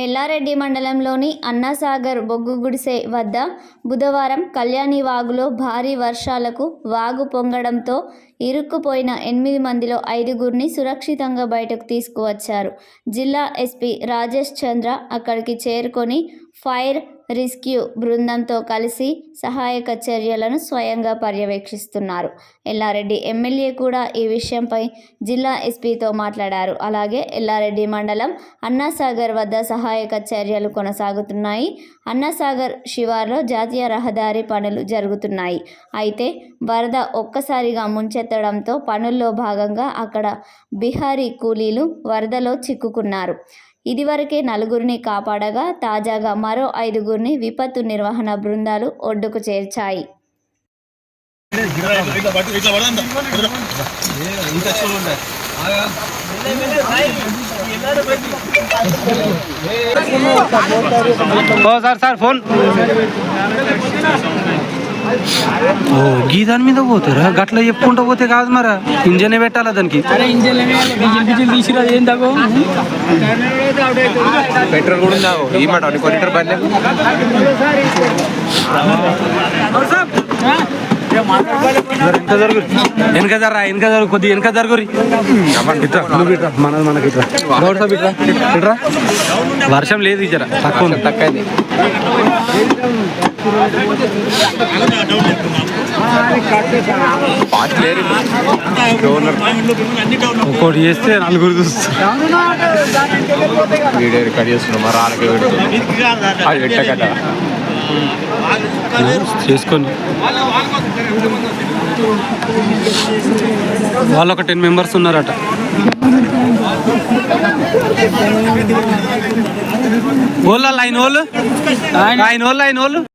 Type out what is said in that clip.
ఎల్లారెడ్డి మండలంలోని అన్నాసాగర్ బొగ్గు గుడిసె వద్ద బుధవారం కళ్యాణి వాగులో భారీ వర్షాలకు వాగు పొంగడంతో ఇరుక్కుపోయిన 8 మందిలో 5గురిని సురక్షితంగా బయటకు తీసుకువచ్చారు. జిల్లా ఎస్పీ రాజేష్ చంద్ర అక్కడికి చేరుకొని ఫైర్ రెస్క్యూ బృందంతో కలిసి సహాయక చర్యలను స్వయంగా పర్యవేక్షిస్తున్నారు. ఎల్లారెడ్డి ఎమ్మెల్యే కూడా ఈ విషయంపై జిల్లా ఎస్పీతో మాట్లాడారు. అలాగే ఎల్లారెడ్డి మండలం అన్నాసాగర్ వద్ద సహాయక చర్యలు కొనసాగుతున్నాయి. అన్నాసాగర్ శివార్లో జాతీయ రహదారి పనులు జరుగుతున్నాయి. అయితే వరద ఒక్కసారిగా ముంచెత్తడంతో పనుల్లో భాగంగా అక్కడ బిహారీ కూలీలు వరదలో చిక్కుకున్నారు. ఇదివరకే 4గురిని కాపాడగా తాజాగా మరో 5గురిని విపత్తు నిర్వహణ బృందాలు ఒడ్డుకు చేర్చాయి. గీ దాని మీద పోతారా? గట్ల చెప్పుకుంటూ పోతే కాదు, మరి ఇంజనే పెట్టాలా దానికి? పెట్రోల్ కూడా ఈ మాట లీటర్ పడలేదు. వెనక జర కొద్దిగా వెనక జరుగురి. మనకి ఇట్రా వర్షం లేదు, జర తక్కువ తక్కువైంది. ఒక్కోటి చేస్తే 4గురు చూస్తారు. వీడియో రికార్డ్ చేస్తున్నాం, మరి వాళ్ళకి అది పెట్టకట చేసుకొని వాళ్ళు ఒక 10 మెంబర్స్ ఉన్నారట. లైన్ వాళ్ళు